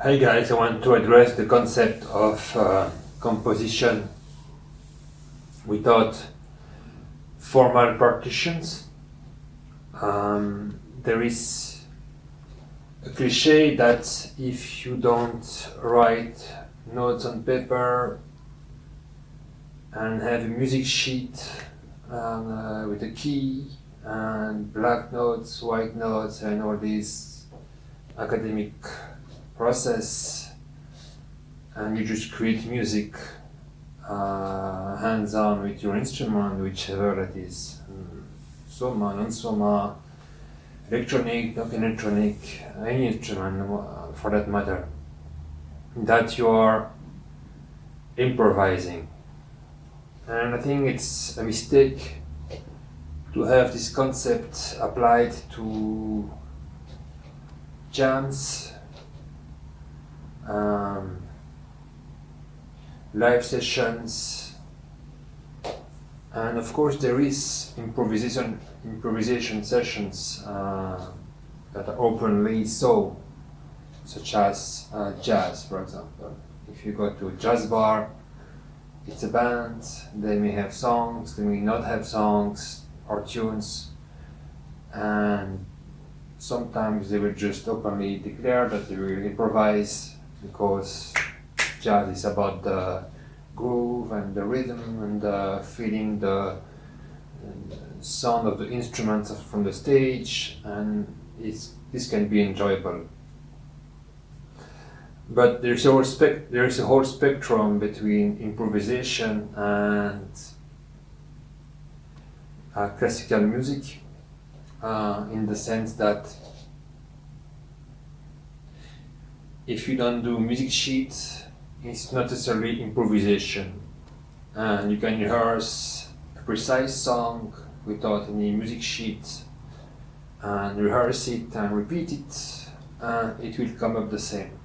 Hi guys, I want to address the concept of composition without formal partitions. There is a cliche that if you don't write notes on paper and have a music sheet with a key and black notes, white notes, and all this academic process, and you just create music hands-on with your instrument, whichever that is, soma, non-soma, electronic, not electronic, any instrument for that matter, that you are improvising. And I think it's a mistake to have this concept applied to jams, live sessions, and of course there is improvisation sessions that are openly so, such as jazz, for example. If you go to a jazz bar, it's a band, they may have songs, they may not have songs or tunes, and sometimes they will just openly declare that they will improvise, because jazz is about the groove and the rhythm and feeling the sound of the instruments from the stage, and this can be enjoyable. But there's a whole spectrum between improvisation and classical music, in the sense that if you don't do music sheets, it's not necessarily improvisation, and you can rehearse a precise song without any music sheet and rehearse it and repeat it, and it will come up the same.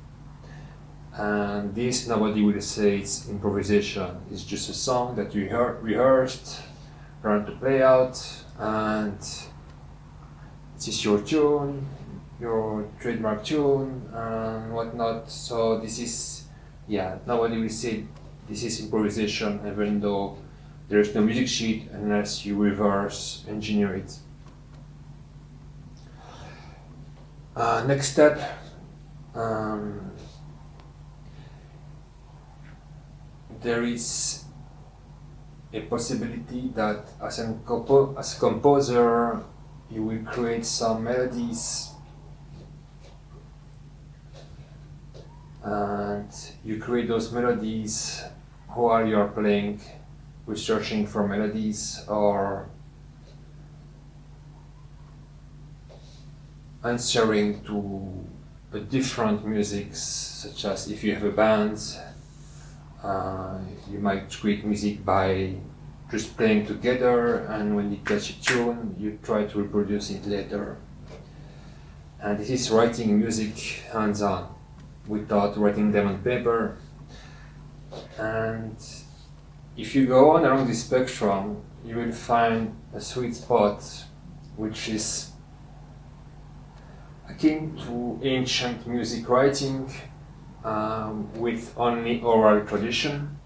And this, nobody will say it's improvisation. It's just a song that you rehearsed, learned to play out, and this is your tune, your trademark tune and whatnot. So this is, nobody will say this is improvisation, even though there is no music sheet, unless you reverse engineer it. Next step, there is a possibility that as a composer you will create some melodies, and you create those melodies while you are playing, researching for melodies or answering to a different musics, such as if you have a band, you might create music by just playing together, and when you catch a tune, you try to reproduce it later. And this is writing music hands-on, without writing them on paper. And if you go on along this spectrum, you will find a sweet spot, which is akin to ancient music writing, with only oral tradition.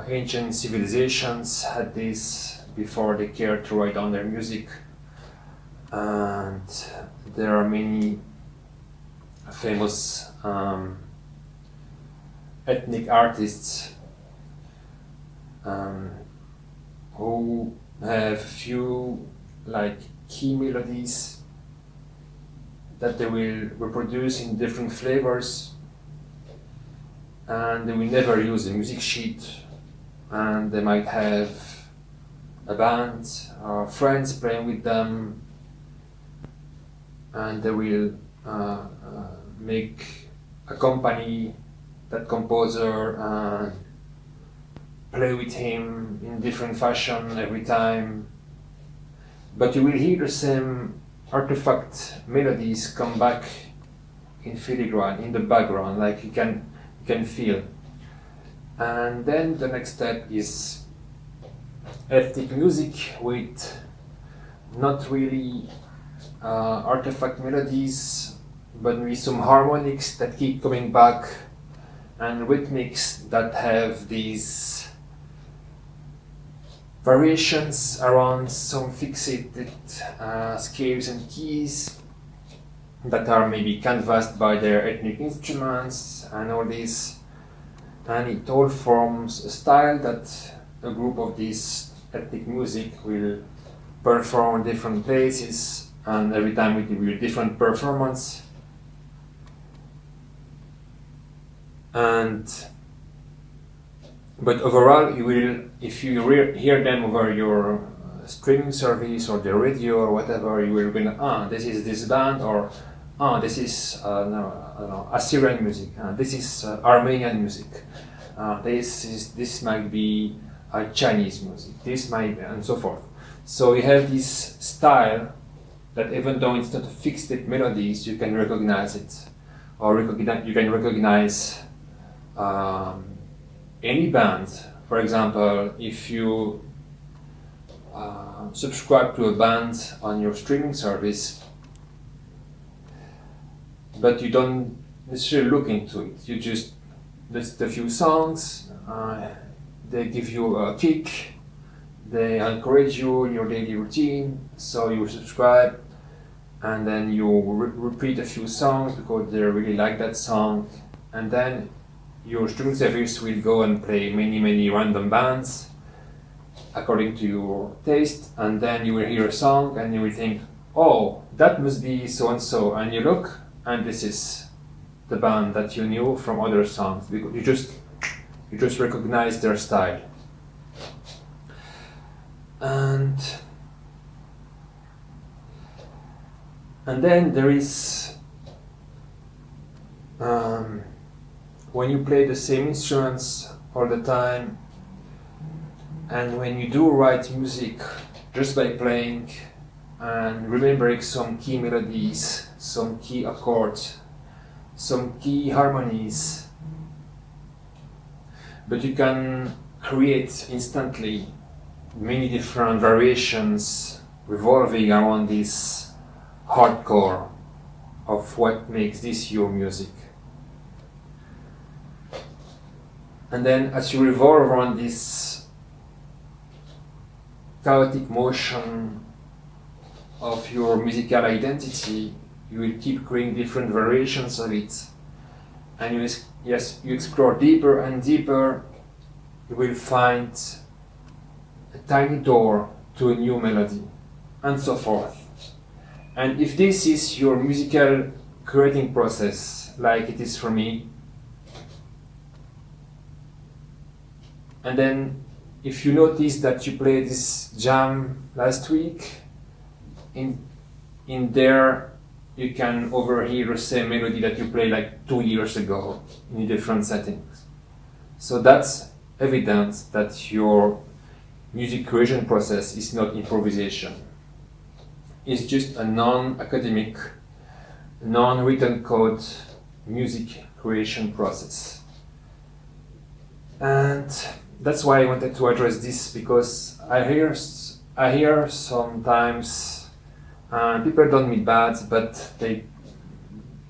Ancient civilizations had this before they cared to write down their music, and there are many famous ethnic artists who have few key melodies that they will reproduce in different flavors, and they will never use a music sheet, and they might have a band or friends playing with them, and they will accompany that composer and play with him in different fashion every time. But you will hear the same artifact melodies come back in filigrane, in the background, like you can feel. And then the next step is ethnic music with not really artifact melodies, but with some harmonics that keep coming back and rhythmics that have these variations around some fixated scales and keys that are maybe canvassed by their ethnic instruments and all this, and it all forms a style that a group of these ethnic music will perform in different places, and every time it will be a different performance. But overall, you will, if you hear them over your streaming service or the radio or whatever, you will go, this is this band, or this is no, I don't know, Assyrian music, this is Armenian music, this might be Chinese music, this might be, and so forth. So you have this style that even though it's not a fixed melodies, you can recognize it, or you can recognize any band. For example, if you subscribe to a band on your streaming service, but you don't necessarily look into it, you just listen to a few songs, they give you a kick, they encourage you in your daily routine, so you subscribe, and then you repeat a few songs because they really like that song, and then your streaming service will go and play many random bands according to your taste, and then you will hear a song and you will think, oh, that must be so and so, and you look, and this is the band that you knew from other songs because you just recognize their style. And then there is when you play the same instruments all the time, and when you do write music just by playing and remembering some key melodies, some key accords, some key harmonies, but you can create instantly many different variations revolving around this hardcore of what makes this your music. And then as you revolve around this chaotic motion of your musical identity, you will keep creating different variations of it. And you explore deeper and deeper, you will find a tiny door to a new melody, and so forth. And if this is your musical creating process, like it is for me, and then if you notice that you played this jam last week, in there you can overhear the same melody that you played like 2 years ago in different settings. So that's evidence that your music creation process is not improvisation. It's just a non-academic, non-written code music creation process. And that's why I wanted to address this, because I hear sometimes people don't mean bad, but they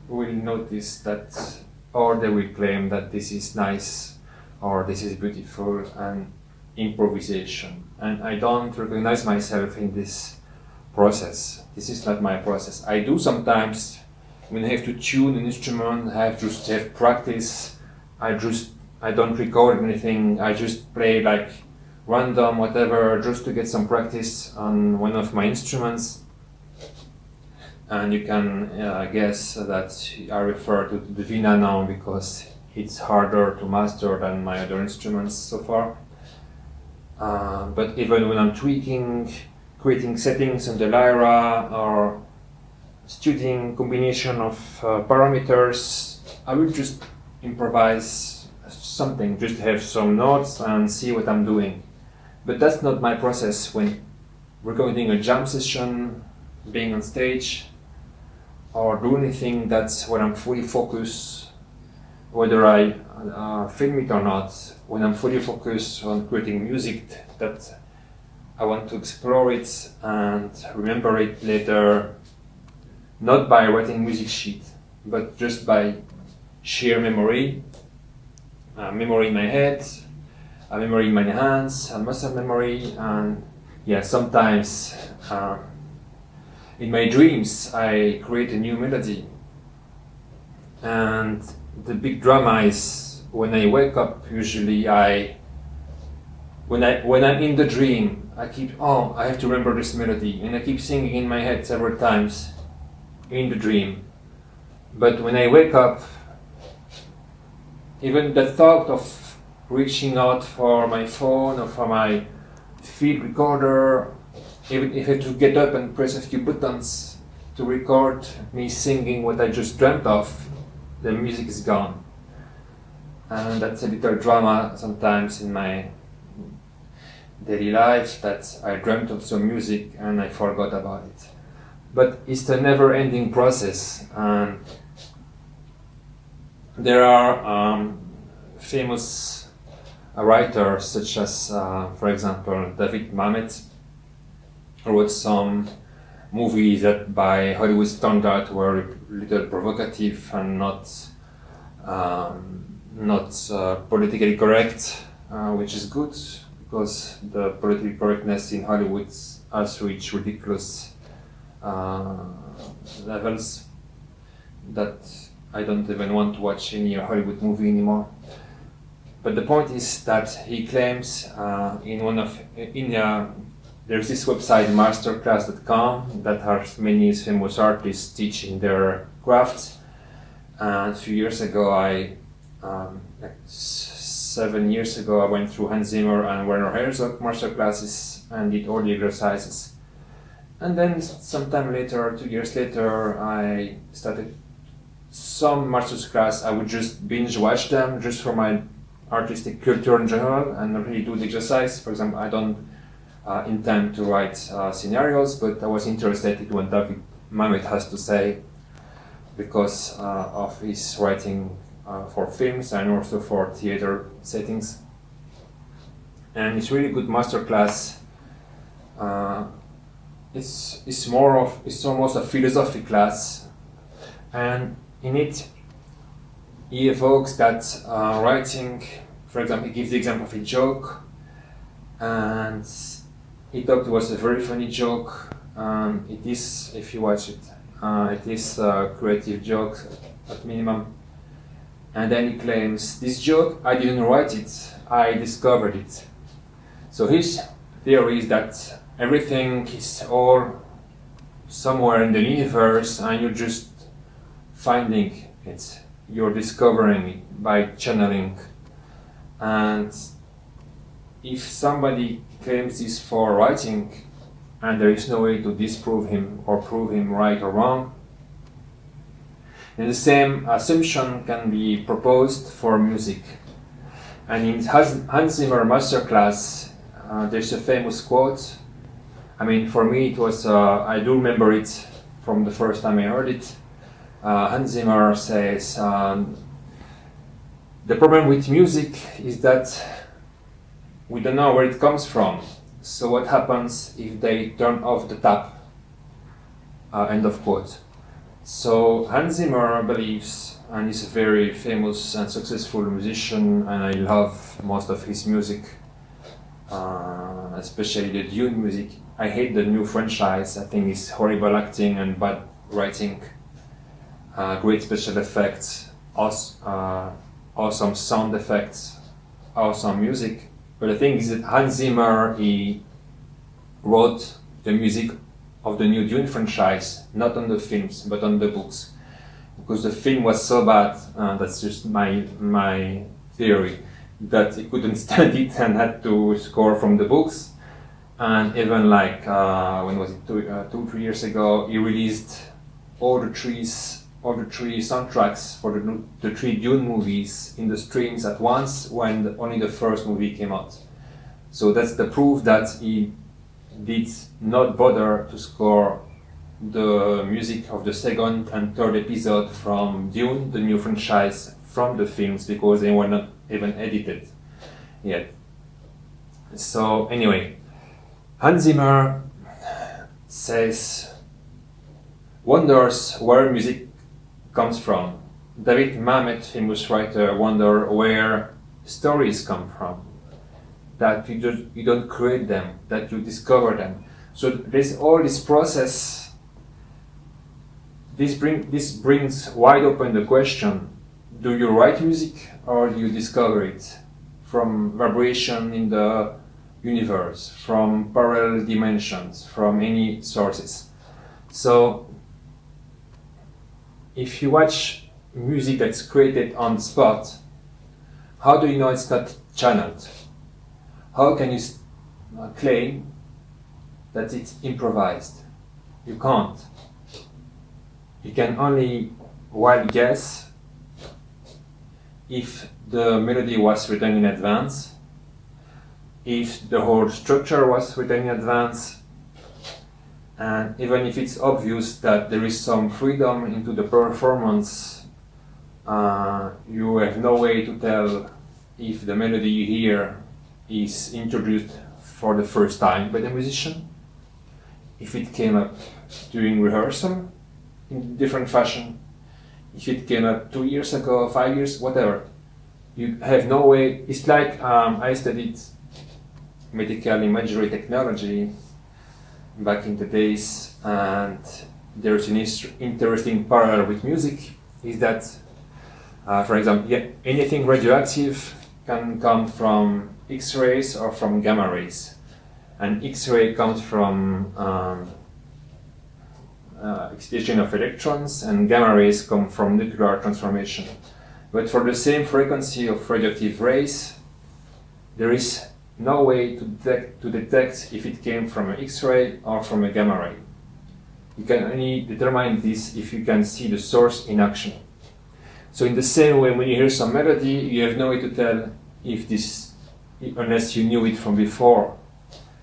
will notice that, or they will claim that this is nice or this is beautiful and improvisation. And I don't recognize myself in this process. This is not my process. I do sometimes when I have to tune an instrument, I have to have practice. I don't record anything. I just play like random whatever just to get some practice on one of my instruments. And you can guess that I refer to the Vina now because it's harder to master than my other instruments so far. But even when I'm tweaking, creating settings on the lyra or studying combination of parameters, I will just improvise something, just have some notes and see what I'm doing. But that's not my process when recording a jam session, being on stage, or do anything that's when I'm fully focused, whether I film it or not, when I'm fully focused on creating music that I want to explore it and remember it later, not by writing music sheet, but just by sheer memory, memory in my head, a memory in my hands, a muscle memory, and yeah, sometimes in my dreams I create a new melody. And the big drama is when I wake up. Usually, when I'm in the dream, I have to remember this melody, and I keep singing in my head several times in the dream. But when I wake up, even the thought of reaching out for my phone or for my field recorder, even if I have to get up and press a few buttons to record me singing what I just dreamt of, the music is gone. And that's a little drama sometimes in my daily life, that I dreamt of some music and I forgot about it. But it's a never-ending process, and there are famous writers such as, for example, David Mamet, who wrote some movies that by Hollywood standard were a little provocative and not politically correct, which is good, because the political correctness in Hollywood has reached ridiculous levels that I don't even want to watch any Hollywood movie anymore. But the point is that he claims there's this website masterclass.com that has many famous artists teaching their crafts. And a few years ago, 7 years ago, I went through Hans Zimmer and Werner Herzog masterclasses and did all the exercises. And then sometime later, 2 years later, I started some masterclass. I would just binge watch them just for my artistic culture in general and not really do the exercise. For example, I don't intend to write scenarios, but I was interested in what David Mamet has to say because of his writing for films and also for theater settings. And it's really good masterclass. It's almost a philosophy class, and in it he evokes that writing. For example, he gives the example of a joke, and he thought it was a very funny joke. It is, if you watch it, it is a creative joke at minimum. And then he claims, this joke, I didn't write it, I discovered it. So his theory is that everything is all somewhere in the universe and you're just finding it. You're discovering it by channeling. And if somebody claims this for writing and there is no way to disprove him or prove him right or wrong, then the same assumption can be proposed for music. And in Hans Zimmer masterclass, there's a famous quote. I mean, for me, it was, I do remember it from the first time I heard it. Hans Zimmer says, the problem with music is that we don't know where it comes from. So what happens if they turn off the tap? End of quote. So Hans Zimmer believes, and he's a very famous and successful musician, and I love most of his music, especially the Dune music. I hate the new franchise. I think it's horrible acting and bad writing, great special effects, awesome sound effects, awesome music. But the thing is that Hans Zimmer, he wrote the music of the new Dune franchise, not on the films, but on the books. Because the film was so bad, that's just my theory, that he couldn't stand it and had to score from the books. And even like, when was it, 2-3 years ago, he released all the three soundtracks for the 3 Dune movies in the streams at once when only the first movie came out. So that's the proof that he did not bother to score the music of the second and third episode from Dune, the new franchise, from the films, because they were not even edited yet. So anyway, Hans Zimmer wonders where music comes from. David Mamet, famous writer, wonder where stories come from. That you don't create them, that you discover them. So there's all this process. This brings wide open the question: do you write music or do you discover it from vibration in the universe, from parallel dimensions, from any sources? So if you watch music that's created on the spot, how do you know it's not channeled? How can you claim that it's improvised? You can't. You can only wild guess if the melody was written in advance, if the whole structure was written in advance, and even if it's obvious that there is some freedom into the performance, you have no way to tell if the melody you hear is introduced for the first time by the musician, if it came up during rehearsal in different fashion, if it came up 2 years ago, 5 years, whatever. You have no way. It's like I studied medical imagery technology back in the days, and there's an interesting parallel with music, is that, for example, anything radioactive can come from X-rays or from gamma rays. And X-ray comes from excitation of electrons, and gamma rays come from nuclear transformation. But for the same frequency of radioactive rays, there is no way to detect if it came from an X-ray or from a gamma ray. You can only determine this if you can see the source in action. So in the same way, when you hear some melody, you have no way to tell if this, unless you knew it from before.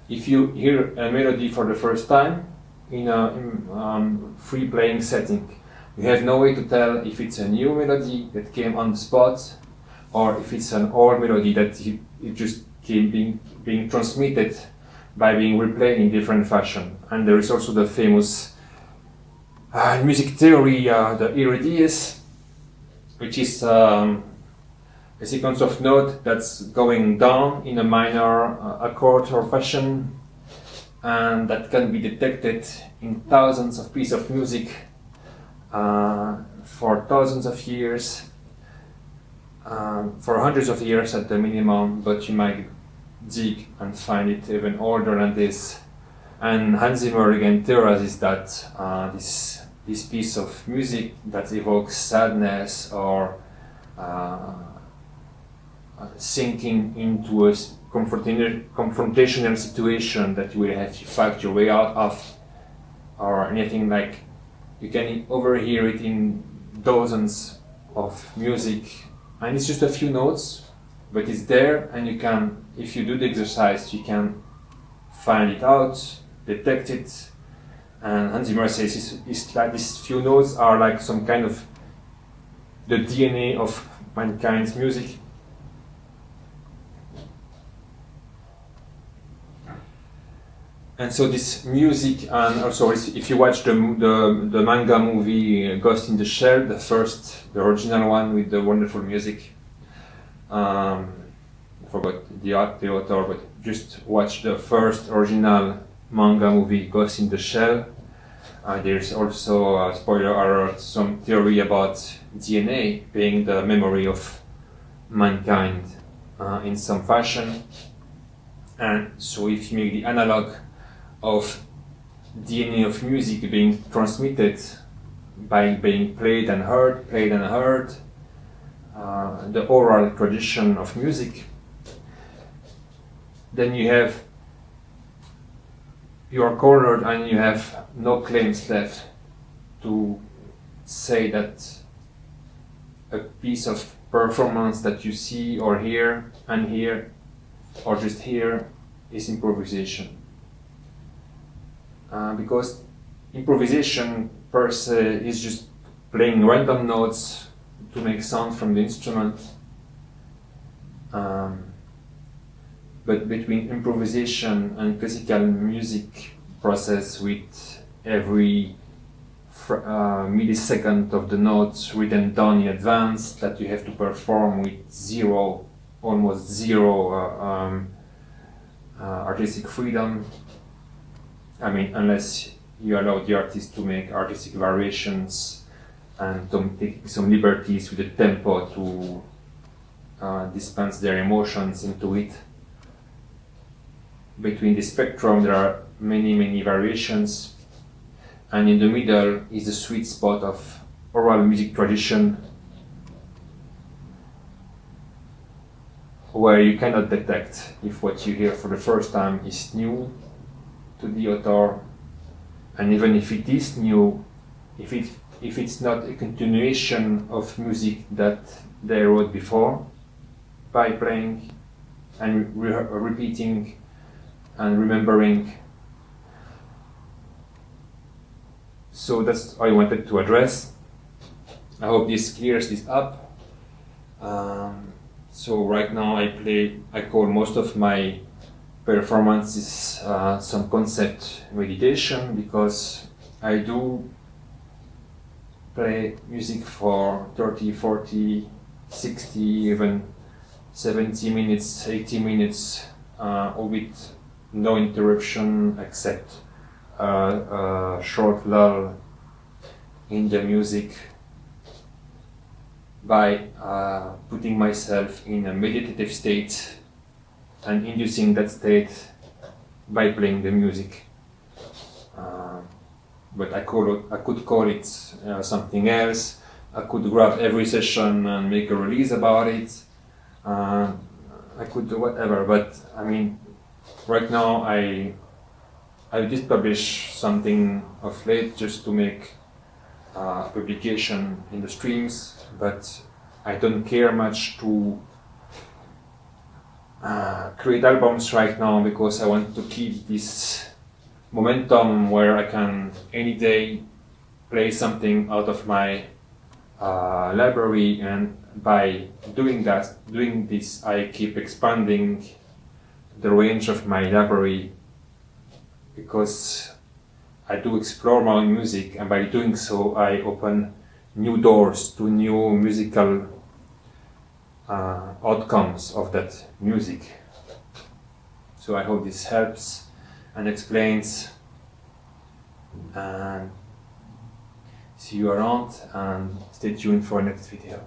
If you hear a melody for the first time in a free playing setting, you have no way to tell if it's a new melody that came on the spot, or if it's an old melody that it just came being transmitted by being replayed in different fashion. And there is also the famous music theory, the Iridies, which is a sequence of notes that's going down in a minor accord or fashion, and that can be detected in thousands of pieces of music for thousands of years, for hundreds of years at the minimum, but you might dig and find it even older than this. And Hans Zimmer again theorizes that this piece of music that evokes sadness or sinking into a confrontational situation that you will have to fight your way out of, or anything like, you can overhear it in dozens of music, and it's just a few notes, but it's there, and you can, if you do the exercise, you can find it out, detect it. And Hans Zimmer says it's like these few notes are like some kind of the DNA of mankind's music. And so this music, and also if you watch the manga movie Ghost in the Shell, the original one with the wonderful music, I forgot the author, but just watch the first original manga movie Ghost in the Shell. There's also, spoiler alert, some theory about DNA being the memory of mankind in some fashion. And so if you make the analog of DNA of music being transmitted by being played and heard, the oral tradition of music, then you are cornered and you have no claims left to say that a piece of performance that you see or hear and hear or just hear is improvisation. Because improvisation per se is just playing random notes to make sound from the instrument. But between improvisation and classical music process, with every millisecond of the notes written down in advance that you have to perform with almost zero artistic freedom. I mean, unless you allow the artist to make artistic variations and to take some liberties with the tempo to dispense their emotions into it. Between the spectrum there are many variations, and in the middle is the sweet spot of oral music tradition, where you cannot detect if what you hear for the first time is new to the author, and even if it is new, if it's not a continuation of music that they wrote before, by playing and repeating and remembering. So that's all I wanted to address. I hope this clears this up. So right now I call most of my performances some concept meditation, because I do play music for 30, 40, 60, even 70 minutes, 80 minutes, with no interruption except a short lull in the music, by putting myself in a meditative state and inducing that state by playing the music. But I could call it something else. I could grab every session and make a release about it. I could do whatever, but I mean, right now I did publish something of late just to make publication in the streams, but I don't care much to create albums right now, because I want to keep this momentum where I can any day play something out of my library, and by doing this I keep expanding the range of my library, because I do explore my own music, and by doing so I open new doors to new musical outcomes of that music. So I hope this helps and explains, and see you around, and stay tuned for next video.